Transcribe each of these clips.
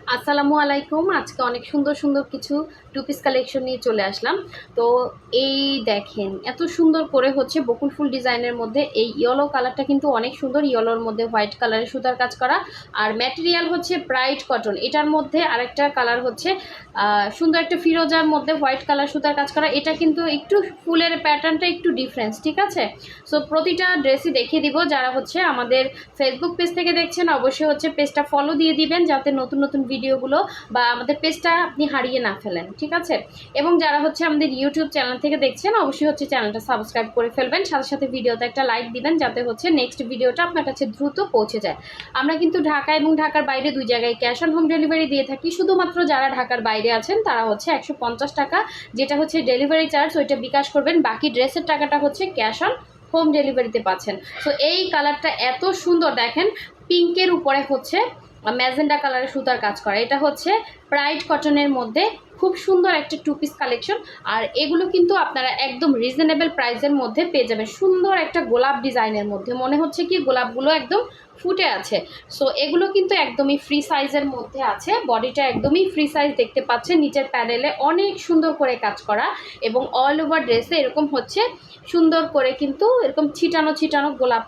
আসসালামু আলাইকুম। আজকে অনেক সুন্দর সুন্দর কিছু টু পিস কালেকশন নিয়ে চলে আসলাম। তো এই দেখেন এত সুন্দর করে হচ্ছে বকুল ফুল ডিজাইনের মধ্যে এই ইয়েলো কালারটা কিন্তু অনেক সুন্দর। ইয়েলোর মধ্যে হোয়াইট কালারের সুতার কাজ করা, আর ম্যাটেরিয়াল হচ্ছে ব্রাইট কটন। এটার মধ্যে আরেকটা কালার হচ্ছে সুন্দর একটা ফিরোজার মধ্যে হোয়াইট কালার সুতার কাজ করা। এটা কিন্তু একটু ফুলের প্যাটার্নটা একটু ডিফারেন্স, ঠিক আছে? সো প্রতিটা ড্রেসই দেখিয়ে দিব। যারা হচ্ছে আমাদের ফেসবুক পেজ থেকে দেখছেন অবশ্যই হচ্ছে পেজটা ফলো দিয়ে দিবেন, যাতে নতুন নতুন ভিডিওগুলো বা আমাদের পেজটা আপনি হারিয়ে না ফেলেন, ঠিক আছে? এবং যারা হচ্ছে আমাদের ইউটিউব চ্যানেল থেকে দেখছেন অবশ্যই হচ্ছে চ্যানেলটা সাবস্ক্রাইব করে ফেলবেন, সাথে সাথে ভিডিওতে একটা লাইক দিবেন, যাতে হচ্ছে নেক্সট ভিডিওটা আপনার কাছে দ্রুত পৌঁছে যায়। আমরা কিন্তু ঢাকা এবং ঢাকার বাইরে দুই জায়গায় ক্যাশ অন হোম ডেলিভারি দিয়ে থাকি। শুধুমাত্র যারা ঢাকার বাইরে আছেন তারা হচ্ছে 150 টাকা, যেটা হচ্ছে ডেলিভারি চার্জ, ওইটা বিকাশ করবেন। বাকি ড্রেসের টাকাটা হচ্ছে ক্যাশ অন হোম ডেলিভারিতে পাচ্ছেন। সো এই কালারটা এত সুন্দর, দেখেন পিঙ্কের উপরে হচ্ছে ম্যাজেন্ডা কালারের সুতার কাজ করা। এটা হচ্ছে প্রাইড কটনের মধ্যে খুব সুন্দর একটা টু পিস কালেকশন। আর এগুলো কিন্তু আপনারা একদম রিজনেবল প্রাইসের মধ্যে পেয়ে যাবেন। সুন্দর একটা গোলাপ ডিজাইনের মধ্যে, মনে হচ্ছে কি গোলাপগুলো একদম ফুটে আছে। সো এগুলো কিন্তু একদমই ফ্রি সাইজের মধ্যে আছে। বডিটা একদমই ফ্রি সাইজ দেখতে পাচ্ছেন। নিচের প্যানেলে অনেক সুন্দর করে কাজ করা, এবং অল ওভার ড্রেসে এরকম হচ্ছে সুন্দর করে কিন্তু এরকম ছিটানো ছিটানো গোলাপ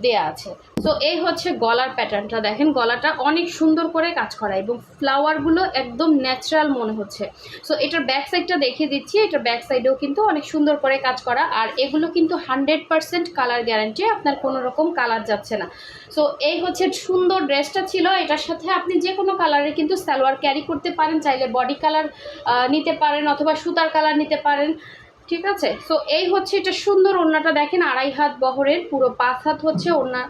দেয়া আছে। তো এই হচ্ছে গলার প্যাটার্নটা, দেখেন গলাটা অনেক সুন্দর করে কাজ করা এবং ফ্লাওয়ারগুলো একদম ন্যাচারাল মনে হচ্ছে। সো এটার ব্যাক সাইডটা দেখিয়ে দিচ্ছি। এটার ব্যাক সাইডেও কিন্তু অনেক সুন্দর করে কাজ করা, আর এগুলো কিন্তু 100% কালার গ্যারান্টি, আপনার কোনো রকম কালার যাচ্ছে না। সো এই হচ্ছে সুন্দর ড্রেসটা ছিল। এটার সাথে আপনি যে কোনো কালারে কিন্তু সালোয়ার ক্যারি করতে পারেন, চাইলে বডি কালার নিতে পারেন অথবা সুতার কালার নিতে পারেন, ঠিক আছে? সো এই হচ্ছে এটা সুন্দর। ওড়নাটা দেখেন 2.5 হাত বহরের, পুরো 5 হাত হচ্ছে ওড়না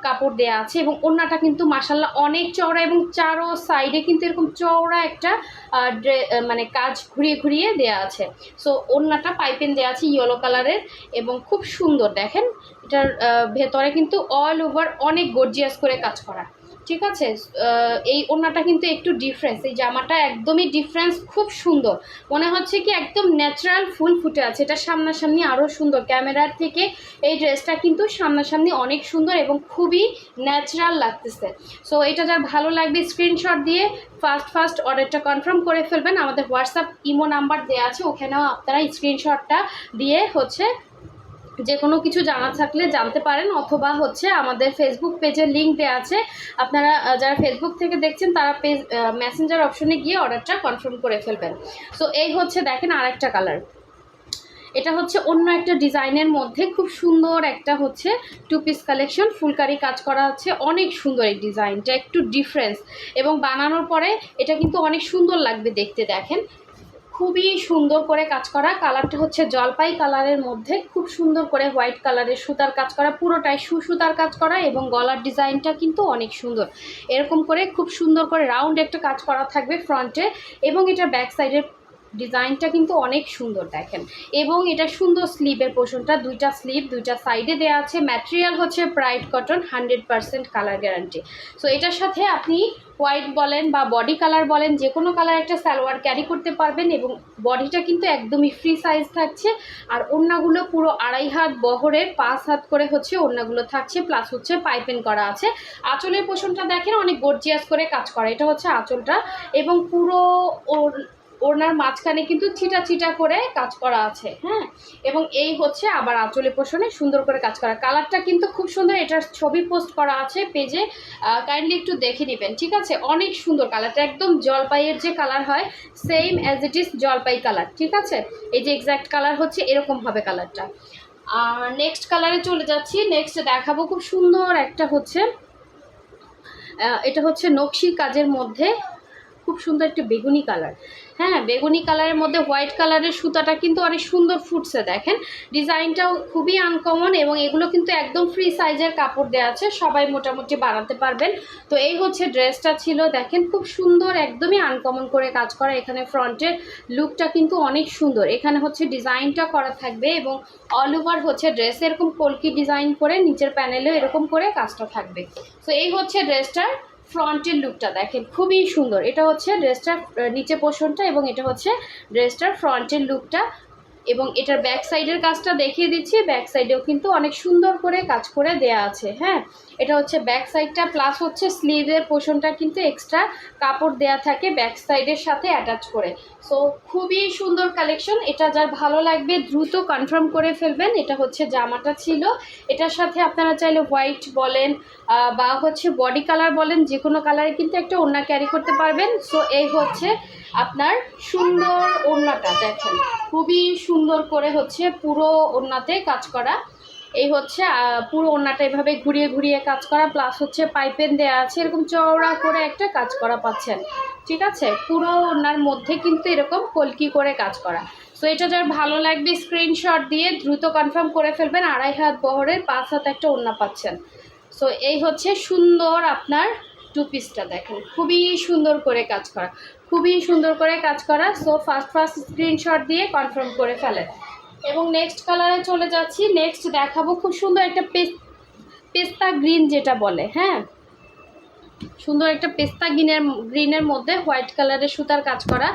কাপড় দেয়া আছে, এবং ওড়নাটা কিন্তু মাশাল্লাহ অনেক চওড়া, এবং চারো সাইডে কিন্তু এরকম চওড়া একটা মানে কাজ ঘুরিয়ে ঘুরিয়ে দেয়া আছে। সো ওড়নাটা পাইপেন দেয়া আছে ইয়েলো কালারের, এবং খুব সুন্দর। দেখেন এটার ভেতরে কিন্তু অল ওভার অনেক গর্জিয়াস করে কাজ করা, ঠিক আছে? এই ওড়নাটা কিন্তু একটু ডিফারেন্স, এই জামাটা একদমই ডিফারেন্স, খুব সুন্দর। মনে হচ্ছে কি একদম ন্যাচারাল ফুল ফুটে আছে। এটা সামনাসামনি আরও সুন্দর, ক্যামেরার থেকে এই ড্রেসটা কিন্তু সামনাসামনি অনেক সুন্দর এবং খুবই ন্যাচারাল লাগতেছে। সো এটা যার ভালো লাগবে স্ক্রিনশট দিয়ে ফার্স্ট অর্ডারটা কনফার্ম করে ফেলবেন। আমাদের হোয়াটসঅ্যাপ ইমো নাম্বার দেওয়া আছে, ওখানেও আপনারা স্ক্রিনশটটা দিয়ে হচ্ছে যে কোনো কিছু জানা থাকলে জানতে পারেন, অথবা হচ্ছে আমাদের ফেসবুক পেজের লিঙ্ক দেওয়া আছে। আপনারা যারা ফেসবুক থেকে দেখছেন তারা পেজ মেসেঞ্জার অপশনে গিয়ে অর্ডারটা কনফার্ম করে ফেলবেন। সো এই হচ্ছে দেখেন আরেকটা কালার। এটা হচ্ছে অন্য একটা ডিজাইনের মধ্যে খুব সুন্দর একটা হচ্ছে টু পিস কালেকশন, ফুলকারি কাজ করা আছে। অনেক সুন্দর এই ডিজাইনটা, একটু ডিফারেন্স, এবং বানানোর পরে এটা কিন্তু অনেক সুন্দর লাগবে দেখতে। দেখেন খুবই সুন্দর করে কাজ করা। কালারটা হচ্ছে জলপাই কালারের মধ্যে খুব সুন্দর করে হোয়াইট কালারের সুতার কাজ করা, পুরোটাই সুতার কাজ করা, এবং গলার ডিজাইনটা কিন্তু অনেক সুন্দর। এরকম করে খুব সুন্দর করে রাউন্ড একটা কাজ করা থাকবে ফ্রন্টে, এবং এটা ব্যাক সাইডের ডিজাইনটা কিন্তু অনেক সুন্দর দেখেন। এবং এটা সুন্দর স্লিভের পোর্শনটা, দুইটা স্লিভ দুইটা সাইডে দেওয়া আছে। ম্যাটেরিয়াল হচ্ছে pride cotton, 100% colour guarantee. So এটার সাথে আপনি হোয়াইট বলেন বা বডি কালার বলেন, যে কোনো কালার একটা সালোয়ার ক্যারি করতে পারবেন, এবং বডিটা কিন্তু একদমই ফ্রি সাইজ থাকছে। আর ওড়নাগুলো পুরো 2.5 হাত বহরের, 5 হাত করে হচ্ছে ওড়নাগুলো থাকছে, প্লাস হচ্ছে পাইপিং করা আছে। আঁচলের পোর্শনটা দেখেন অনেক গর্জিয়াস করে কাজ করা। এটা হচ্ছে আঁচলটা, এবং পুরো ওড়নার মাঝখানে কিন্তু ছিটা ছিটা করে কাজ করা আছে, হ্যাঁ। এবং এই হচ্ছে আবার আঁচলের পোর্শনে সুন্দর করে কাজ করা। কালারটা কিন্তু খুব সুন্দর। এটার ছবি পোস্ট করা আছে পেজে, কাইন্ডলি একটু দেখে নেবেন, ঠিক আছে? অনেক সুন্দর কালারটা, একদম জলপাইয়ের যে কালার হয় সেম অ্যাজ ইট ইজ জলপাই কালার, ঠিক আছে? এই যে এক্স্যাক্ট কালার হচ্ছে এরকম হবে কালারটা। আর নেক্সট কালারে চলে যাচ্ছি। নেক্সট দেখাবো খুব সুন্দর একটা হচ্ছে এটা হচ্ছে নকশি কাজের মধ্যে খুব সুন্দর একটা বেগুনি কালার। হ্যাঁ, বেগুনি কালারের মধ্যে হোয়াইট কালারের সুতাটা কিন্তু অনেক সুন্দর ফুটছে। দেখেন ডিজাইনটাও খুবই আনকমন, এবং এগুলো কিন্তু একদম ফ্রি সাইজের কাপড় দেওয়া আছে, সবাই মোটামুটি বানাতে পারবেন। তো এই হচ্ছে ড্রেসটা ছিল। দেখেন খুব সুন্দর, একদমই আনকমন করে কাজ করা। এখানে ফ্রন্টের লুকটা কিন্তু অনেক সুন্দর। এখানে হচ্ছে ডিজাইনটা করা থাকবে, এবং অল ওভার হচ্ছে ড্রেস এরকম কলকি ডিজাইন করে, নিচের প্যানেলেও এরকম করে কাজটা থাকবে। তো এই হচ্ছে ড্রেসটার ফ্রন্টের লুকটা, দেখেন খুবই সুন্দর। এটা হচ্ছে ড্রেসটার নিচে পোর্শনটা, এবং এটা হচ্ছে ড্রেসটার ফ্রন্টের লুকটা। এবং এটার ব্যাক সাইডের কাজটা দেখিয়ে দিচ্ছি। ব্যাক সাইডেও কিন্তু অনেক সুন্দর করে কাজ করে দেয়া আছে। হ্যাঁ, এটা হচ্ছে ব্যাক সাইডটা, প্লাস হচ্ছে স্লিভের পোর্শনটা কিন্তু এক্সট্রা কাপড় দেয়া থাকে ব্যাক সাইডের সাথে অ্যাটাচ করে। সো খুবই সুন্দর কালেকশন। এটা যার ভালো লাগবে দ্রুত কনফার্ম করে ফেলবেন। এটা হচ্ছে জামাটা ছিল, এটার সাথে আপনারা চাইলে হোয়াইট বলেন বা হচ্ছে বডি কালার বলেন, যে কোনো কালারে কিন্তু একটা ওড়না ক্যারি করতে পারবেন। সো এই হচ্ছে আপনার সুন্দর ওড়নাটা, দেখেন খুবই সুন্দর করে হচ্ছে পুরো ওড়নাতে কাজ করা। এই হচ্ছে পুরো ওড়নাটা এভাবে ঘুরিয়ে ঘুরিয়ে কাজ করা, প্লাস হচ্ছে পাইপেন দেওয়া আছে, এরকম চওড়া করে একটা কাজ করা পাচ্ছেন। ঠিক আছে, পুরো ওড়নার মধ্যে কিন্তু এরকম কলকি করে কাজ করা। সো এটা যার ভালো লাগবে স্ক্রিনশট দিয়ে দ্রুত কনফার্ম করে ফেলবেন। 2.5 হাত বহরের 5 হাত একটা ওড়না পাচ্ছেন। সো এই হচ্ছে সুন্দর আপনার টু পিসটা, দেখেন খুবই সুন্দর করে কাজ করা, খুবই সুন্দর করে কাজ করা। সো ফার্স্ট স্ক্রিনশট দিয়ে কনফার্ম করে ফেলেন। এবং নেক্সট কালারে চলে যাচ্ছি। নেক্সট দেখাবো খুব সুন্দর একটা পেস্তা গ্রিন যেটা বলে, হ্যাঁ, সুন্দর একটা পেস্তা গ্রিনের মধ্যে হোয়াইট কালারের সুতার কাজ করা,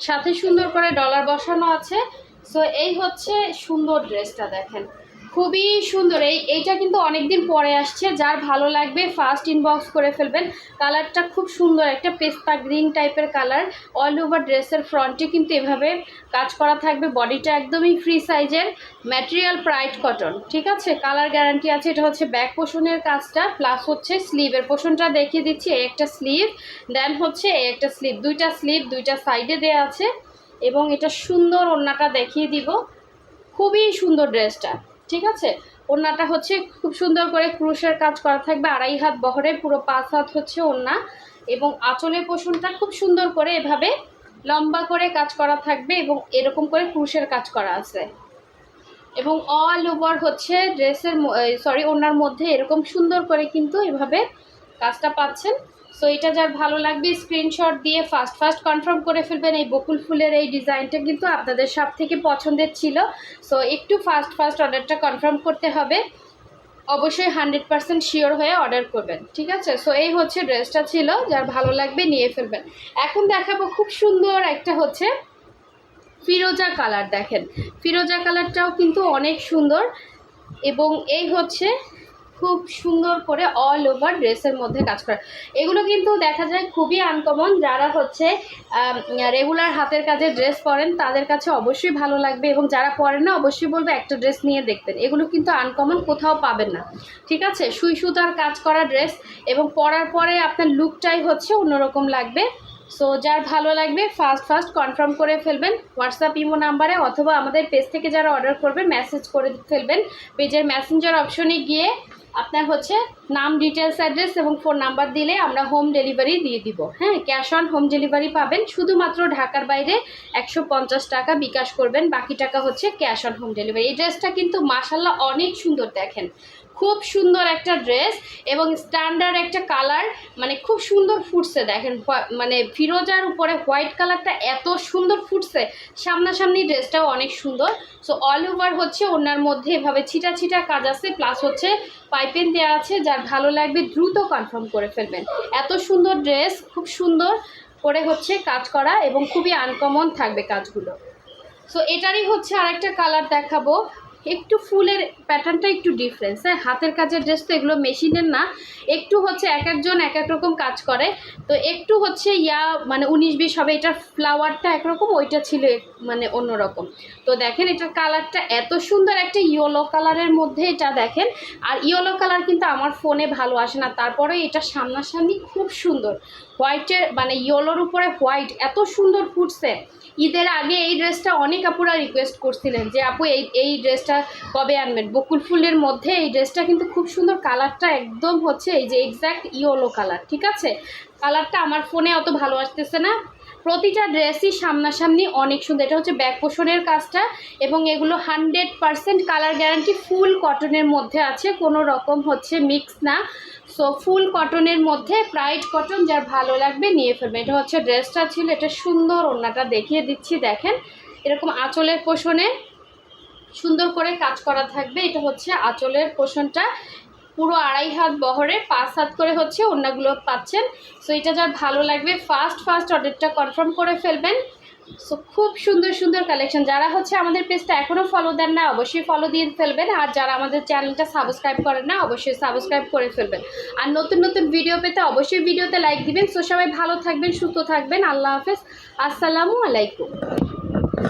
সাথে সুন্দর করে ডলার বসানো আছে। সো এই হচ্ছে সুন্দর ড্রেসটা, দেখেন খুবই সুন্দর। এইটা কিন্তু অনেকদিন পরে আসছে, যার ভালো লাগবে ফার্স্ট ইনবক্স করে ফেলবেন। কালারটা খুব সুন্দর, একটা পেস্তা গ্রিন টাইপের কালার। অল ওভার ড্রেসের ফ্রন্টে কিন্তু এভাবে কাজ করা থাকবে। বডিটা একদমই ফ্রি সাইজের, ম্যাটেরিয়াল প্রাইড কটন। ঠিক আছে, কালার গ্যারান্টি আছে। এটা হচ্ছে ব্যাক পোর্শনের কাজটা, প্লাস হচ্ছে স্লিভের পোর্শনটা দেখিয়ে দিচ্ছি। একটা স্লিভ, দেন হচ্ছে একটা স্লিভ, দুইটা সাইডে দেওয়া আছে। এবং এটা সুন্দর ওড়নাটা দেখিয়ে দিব, খুবই সুন্দর ড্রেসটা। ঠিক আছে, ওড়নাটা হচ্ছে খুব সুন্দর করে ক্রুশের কাজ করা থাকবে, 2.5 হাত বহরে, পুরো 5 হাত হচ্ছে ওড়না। এবং আঁচলের পোর্শনটা খুব সুন্দর করে এভাবে লম্বা করে কাজ করা থাকবে, এবং এরকম করে ক্রুশের কাজ করা আছে। এবং অল ওভার হচ্ছে ড্রেসের ওড়নার মধ্যে এরকম সুন্দর করে কিন্তু এভাবে কাজটা পাচ্ছেন। সো এটা যার ভালো লাগবে স্ক্রিনশট দিয়ে ফার্স্ট কনফার্ম করে ফেলবেন। এই বকুল ফুলের এই ডিজাইনটা কিন্তু আপনাদের সব থেকে পছন্দের ছিল। সো একটু ফার্স্ট অর্ডারটা কনফার্ম করতে হবে, অবশ্যই 100% শিওর হয়ে অর্ডার করবেন। ঠিক আছে, সো এই হচ্ছে ড্রেসটা ছিল, যার ভালো লাগবে নিয়ে ফেলবেন। এখন দেখাবো খুব সুন্দর একটা হচ্ছে ফিরোজা কালার, দেখেন ফিরোজা কালারটাও কিন্তু অনেক সুন্দর। এবং এই হচ্ছে খুব সুন্দর করে অল ওভার ড্রেসের মধ্যে কাজ করা। এগুলো কিন্তু দেখা যায় খুবই আনকমন, যারা হচ্ছে রেগুলার হাতের কাজে ড্রেস পরেন তাদের কাছে অবশ্যই ভালো লাগবে, এবং যারা পরেন না অবশ্যই বলবে একটা ড্রেস নিয়ে দেখবেন। এগুলো কিন্তু আনকমন, কোথাও পাবেন না। ঠিক আছে, সুই সুতার কাজ করা ড্রেস, এবং পরার পরে আপনার লুকটাই হচ্ছে অন্যরকম লাগবে। সো যার ভালো লাগবে ফার্স্ট কনফার্ম করে ফেলবেন হোয়াটসঅ্যাপ ইমো নাম্বারে, অথবা আমাদের পেজ থেকে যারা অর্ডার করবেন মেসেজ করে ফেলবেন। পেজের মেসেঞ্জার অপশনে গিয়ে আপনার হচ্ছে নাম, ডিটেলস, অ্যাড্রেস এবং ফোন নাম্বার দিলে আমরা হোম ডেলিভারি দিয়ে দিব। হ্যাঁ, ক্যাশ অন হোম ডেলিভারি পাবেন। শুধুমাত্র ঢাকার বাইরে 150 টাকা বিকাশ করবেন, বাকি টাকা হচ্ছে ক্যাশ অন হোম ডেলিভারি। এই ড্রেসটা কিন্তু মাশাল্লাহ অনেক সুন্দর, দেখেন খুব সুন্দর একটা ড্রেস, এবং স্ট্যান্ডার্ড একটা কালার, মানে খুব সুন্দর ফুটছে। দেখেন মানে ফিরোজার উপরে হোয়াইট কালারটা এত সুন্দর ফুটছে, সামনাসামনি ড্রেসটাও অনেক সুন্দর। সো অল ওভার হচ্ছে ওনার মধ্যে এভাবে ছিটা ছিটা কাজ আছে, প্লাস হচ্ছে পাইপেন দেওয়া আছে। যার ভালো লাগবে দ্রুত কনফার্ম করে ফেলবেন। এত সুন্দর ড্রেস, খুব সুন্দর করে হচ্ছে কাজ করা, এবং খুবই আনকমন থাকবে কাজগুলো। সো এটারই হচ্ছে আরেকটা কালার দেখাবো, একটু ফুলের প্যাটার্নটা একটু ডিফারেন্স। হ্যাঁ, হাতের কাজের ড্রেস তো এগুলো মেশিনের না, একটু হচ্ছে এক একজন এক এক রকম কাজ করে, তো একটু হচ্ছে মানে 19-20 হবে। এটার ফ্লাওয়ারটা একরকম, ওইটা ছিল মানে অন্যরকম। তো দেখেন এটার কালারটা এত সুন্দর, একটা ইয়েলো কালারের মধ্যে এটা দেখেন। আর ইয়েলো কালার কিন্তু আমার ফোনে ভালো আসে না, তারপরে এটা সামনাসামনি খুব সুন্দর। হোয়াইটের মানে ইয়েলোর উপরে হোয়াইট এত সুন্দর ফুটছে। ঈদের আগে এই ড্রেসটা অনেক আপুরা রিকোয়েস্ট করছিলেন যে আপু এই ড্রেসটা কবে আনবেন। বকুল ফুলের মধ্যে এই ড্রেসটা কিন্তু খুব সুন্দর, কালারটা একদম হচ্ছে এই যে এক্স্যাক্ট ইয়েলো কালার। ঠিক আছে, কালারটা আমার ফোনে অত ভালো আসতেছে না। প্রতিটা ড্রেসই সামনাসামনি অনেক সুন্দর। এটা হচ্ছে ব্যাক পোর্শনের কাজটা, এবং এগুলো 100% কালার গ্যারান্টি, ফুল কটনের মধ্যে আছে, কোনো রকম হচ্ছে মিক্স না। সো ফুল কটনের মধ্যে, প্রাইড কটন, যার ভালো লাগবে নিয়ে ফেলবে। এটা হচ্ছে ড্রেসটা ছিল, এটা সুন্দর ওড়নাটা দেখিয়ে দিচ্ছি। দেখেন এরকম আঁচলের পোর্শনে সুন্দর করে কাজ করা থাকবে। এটা হচ্ছে আঁচলের পোর্শনটা, পুরো 2.5 হাত বহরে 5 হাত করে হচ্ছে ওড়নাগুলো পাচ্ছেন। সো এটা যার ভালো লাগবে ফার্স্ট অর্ডারটা কনফার্ম করে ফেলবেন। সো খুব সুন্দর সুন্দর কালেকশন। যারা হচ্ছে আমাদের পেজটা এখনও ফলো দেন না অবশ্যই ফলো দিয়ে ফেলবেন, আর যারা আমাদের চ্যানেলটা সাবস্ক্রাইব করেন না অবশ্যই সাবস্ক্রাইব করে ফেলবেন। আর নতুন নতুন ভিডিও পেতে অবশ্যই ভিডিওতে লাইক দিবেন। সো সবাই ভালো থাকবেন, সুস্থ থাকবেন। আল্লাহ হাফেজ, আসসালামু আলাইকুম।